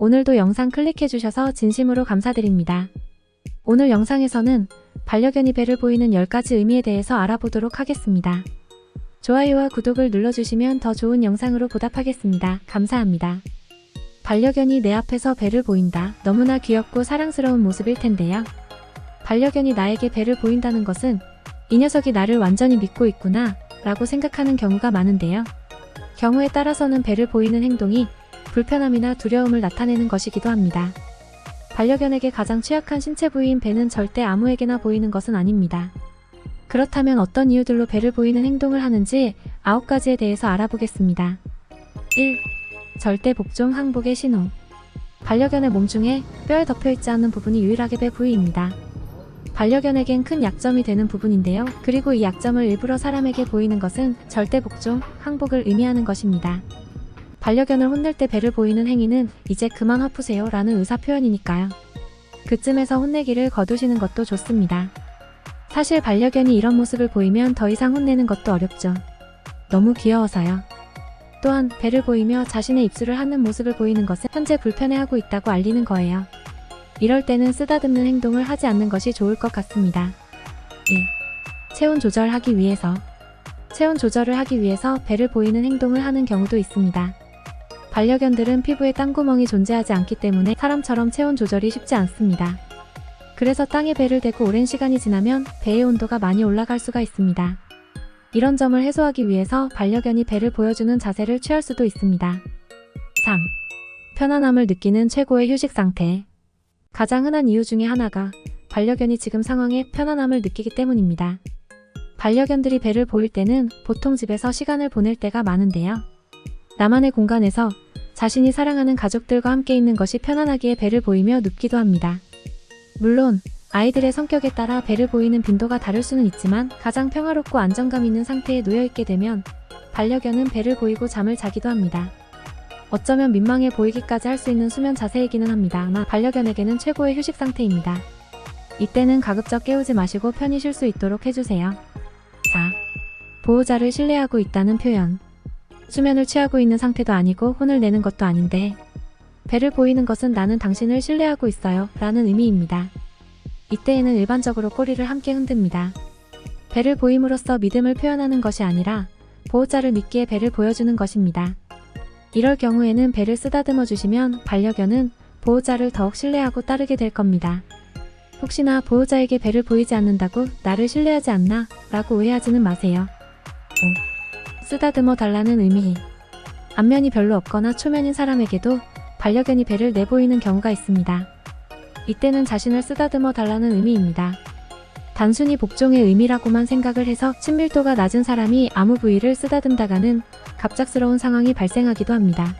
오늘도 영상 클릭해주셔서 진심으로 감사드립니다. 오늘 영상에서는 반려견이 배를 보이는 10가지 의미에 대해서 알아보도록 하겠습니다. 좋아요와 구독을 눌러주시면 더 좋은 영상으로 보답하겠습니다. 감사합니다. 반려견이 내 앞에서 배를 보인다. 너무나 귀엽고 사랑스러운 모습일 텐데요. 반려견이 나에게 배를 보인다는 것은 이 녀석이 나를 완전히 믿고 있구나 라고 생각하는 경우가 많은데요. 경우에 따라서는 배를 보이는 행동이 불편함이나 두려움을 나타내는 것이기도 합니다. 반려견에게 가장 취약한 신체 부위인 배는 절대 아무에게나 보이는 것은 아닙니다. 그렇다면 어떤 이유들로 배를 보이는 행동을 하는지 9가지에 대해서 알아보겠습니다. 1. 절대 복종 항복의 신호. 반려견의 몸 중에 뼈에 덮여있지 않는 부분이 유일하게 배 부위입니다. 반려견에겐 큰 약점이 되는 부분인데요. 그리고 이 약점을 일부러 사람에게 보이는 것은 절대 복종, 항복을 의미하는 것입니다. 반려견을 혼낼 때 배를 보이는 행위는 이제 그만 화푸세요 라는 의사표현이니까요. 그쯤에서 혼내기를 거두시는 것도 좋습니다. 사실 반려견이 이런 모습을 보이면 더 이상 혼내는 것도 어렵죠. 너무 귀여워서요. 또한 배를 보이며 자신의 입술을 하는 모습을 보이는 것은 현재 불편해하고 있다고 알리는 거예요. 이럴 때는 쓰다듬는 행동을 하지 않는 것이 좋을 것 같습니다. 2. 체온 조절하기 위해서. 체온 조절을 하기 위해서 배를 보이는 행동을 하는 경우도 있습니다. 반려견들은 피부에 땀구멍이 존재하지 않기 때문에 사람처럼 체온 조절이 쉽지 않습니다. 그래서 땅에 배를 대고 오랜 시간이 지나면 배의 온도가 많이 올라갈 수가 있습니다. 이런 점을 해소하기 위해서 반려견이 배를 보여주는 자세를 취할 수도 있습니다. 3. 편안함을 느끼는 최고의 휴식 상태. 가장 흔한 이유 중에 하나가 반려견이 지금 상황에 편안함을 느끼기 때문입니다. 반려견들이 배를 보일 때는 보통 집에서 시간을 보낼 때가 많은데요. 나만의 공간에서 자신이 사랑하는 가족들과 함께 있는 것이 편안하기에 배를 보이며 눕기도 합니다. 물론 아이들의 성격에 따라 배를 보이는 빈도가 다를 수는 있지만 가장 평화롭고 안정감 있는 상태에 놓여있게 되면 반려견은 배를 보이고 잠을 자기도 합니다. 어쩌면 민망해 보이기까지 할 수 있는 수면 자세이기는 합니다만 반려견에게는 최고의 휴식 상태입니다. 이때는 가급적 깨우지 마시고 편히 쉴 수 있도록 해주세요. 4. 보호자를 신뢰하고 있다는 표현. 수면을 취하고 있는 상태도 아니고 혼을 내는 것도 아닌데 배를 보이는 것은 나는 당신을 신뢰하고 있어요 라는 의미입니다. 이때에는 일반적으로 꼬리를 함께 흔듭니다. 배를 보임으로써 믿음을 표현하는 것이 아니라 보호자를 믿기에 배를 보여주는 것입니다. 이럴 경우에는 배를 쓰다듬어 주시면 반려견은 보호자를 더욱 신뢰하고 따르게 될 겁니다. 혹시나 보호자에게 배를 보이지 않는다고 나를 신뢰하지 않나? 라고 오해하지는 마세요. 5. 쓰다듬어 달라는 의미. 안면이 별로 없거나 초면인 사람에게도 반려견이 배를 내보이는 경우가 있습니다. 이때는 자신을 쓰다듬어 달라는 의미입니다. 단순히 복종의 의미라고만 생각을 해서 친밀도가 낮은 사람이 아무 부위를 쓰다듬다가는 갑작스러운 상황이 발생하기도 합니다.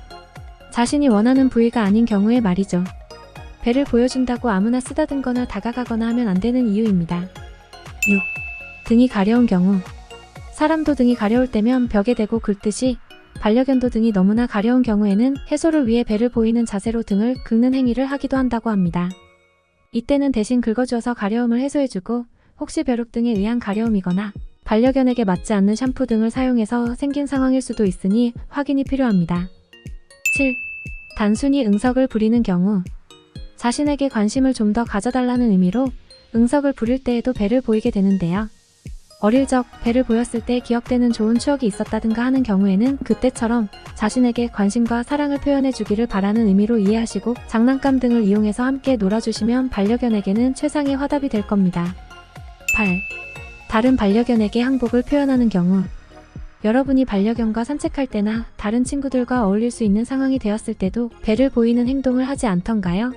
자신이 원하는 부위가 아닌 경우에 말이죠. 배를 보여준다고 아무나 쓰다듬거나 다가가거나 하면 안 되는 이유입니다. 6. 등이 가려운 경우. 사람도 등이 가려울 때면 벽에 대고 긁듯이 반려견도 등이 너무나 가려운 경우에는 해소를 위해 배를 보이는 자세로 등을 긁는 행위를 하기도 한다고 합니다. 이때는 대신 긁어주어서 가려움을 해소해주고 혹시 벼룩 등에 의한 가려움이거나 반려견에게 맞지 않는 샴푸 등을 사용해서 생긴 상황일 수도 있으니 확인이 필요합니다. 7. 단순히 응석을 부리는 경우. 자신에게 관심을 좀 더 가져달라는 의미로 응석을 부릴 때에도 배를 보이게 되는데요. 어릴 적 배를 보였을 때 기억되는 좋은 추억이 있었다든가 하는 경우에는 그때처럼 자신에게 관심과 사랑을 표현해 주기를 바라는 의미로 이해하시고 장난감 등을 이용해서 함께 놀아주시면 반려견에게는 최상의 화답이 될 겁니다. 8. 다른 반려견에게 항복을 표현하는 경우. 여러분이 반려견과 산책할 때나 다른 친구들과 어울릴 수 있는 상황이 되었을 때도 배를 보이는 행동을 하지 않던가요?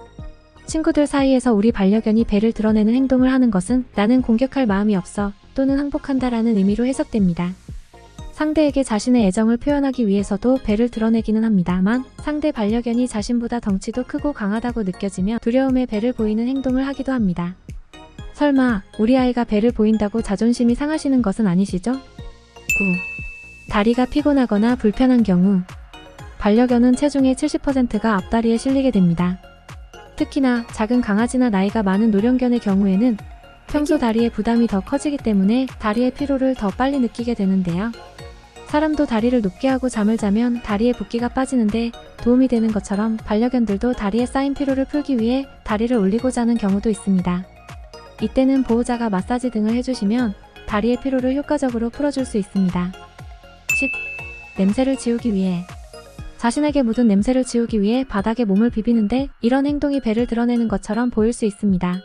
친구들 사이에서 우리 반려견이 배를 드러내는 행동을 하는 것은 나는 공격할 마음이 없어 또는 항복한다라는 의미로 해석됩니다. 상대에게 자신의 애정을 표현하기 위해서도 배를 드러내기는 합니다만 상대 반려견이 자신보다 덩치도 크고 강하다고 느껴지며 두려움에 배를 보이는 행동을 하기도 합니다. 설마 우리 아이가 배를 보인다고 자존심이 상하시는 것은 아니시죠? 9. 다리가 피곤하거나 불편한 경우. 반려견은 체중의 70%가 앞다리에 실리게 됩니다. 특히나 작은 강아지나 나이가 많은 노령견의 경우에는 평소 다리의 부담이 더 커지기 때문에 다리의 피로를 더 빨리 느끼게 되는데요. 사람도 다리를 눕게 하고 잠을 자면 다리에 붓기가 빠지는데 도움이 되는 것처럼 반려견들도 다리에 쌓인 피로를 풀기 위해 다리를 올리고 자는 경우도 있습니다. 이때는 보호자가 마사지 등을 해주시면 다리의 피로를 효과적으로 풀어줄 수 있습니다. 10. 냄새를 지우기 위해. 자신에게 묻은 냄새를 지우기 위해 바닥에 몸을 비비는데 이런 행동이 배를 드러내는 것처럼 보일 수 있습니다.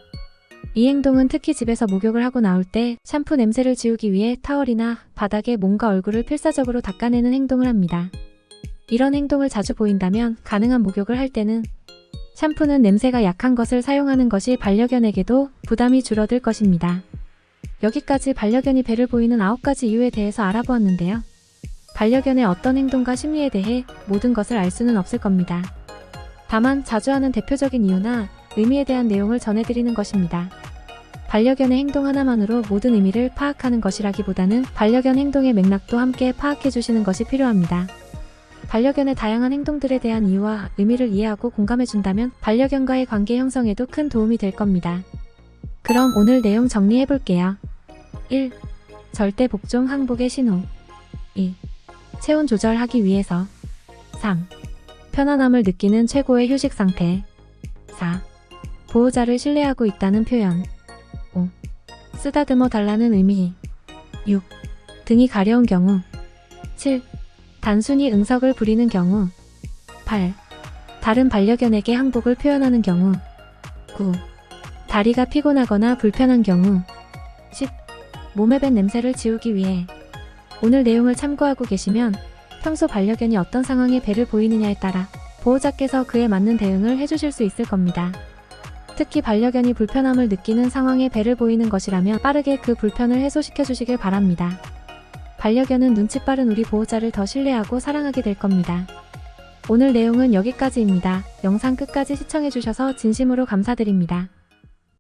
이 행동은 특히 집에서 목욕을 하고 나올 때 샴푸 냄새를 지우기 위해 타월이나 바닥에 몸과 얼굴을 필사적으로 닦아내는 행동을 합니다. 이런 행동을 자주 보인다면 가능한 목욕을 할 때는 샴푸는 냄새가 약한 것을 사용하는 것이 반려견에게도 부담이 줄어들 것입니다. 여기까지 반려견이 배를 보이는 9가지 이유에 대해서 알아보았는데요. 반려견의 어떤 행동과 심리에 대해 모든 것을 알 수는 없을 겁니다. 다만 자주 하는 대표적인 이유나 의미에 대한 내용을 전해드리는 것입니다. 반려견의 행동 하나만으로 모든 의미를 파악하는 것이라기보다는 반려견 행동의 맥락도 함께 파악해 주시는 것이 필요합니다. 반려견의 다양한 행동들에 대한 이유와 의미를 이해하고 공감해 준다면 반려견과의 관계 형성에도 큰 도움이 될 겁니다. 그럼 오늘 내용 정리해 볼게요. 1. 절대 복종 항복의 신호. 2. 체온 조절하기 위해서. 3. 편안함을 느끼는 최고의 휴식 상태. 4. 보호자를 신뢰하고 있다는 표현. 5. 쓰다듬어 달라는 의미. 6. 등이 가려운 경우. 7. 단순히 응석을 부리는 경우. 8. 다른 반려견에게 항복을 표현하는 경우. 9. 다리가 피곤하거나 불편한 경우. 10. 몸에 밴 냄새를 지우기 위해. 오늘 내용을 참고하고 계시면 평소 반려견이 어떤 상황에 배를 보이느냐에 따라 보호자께서 그에 맞는 대응을 해주실 수 있을 겁니다. 특히 반려견이 불편함을 느끼는 상황에 배를 보이는 것이라면 빠르게 그 불편을 해소시켜 주시길 바랍니다. 반려견은 눈치 빠른 우리 보호자를 더 신뢰하고 사랑하게 될 겁니다. 오늘 내용은 여기까지입니다. 영상 끝까지 시청해 주셔서 진심으로 감사드립니다.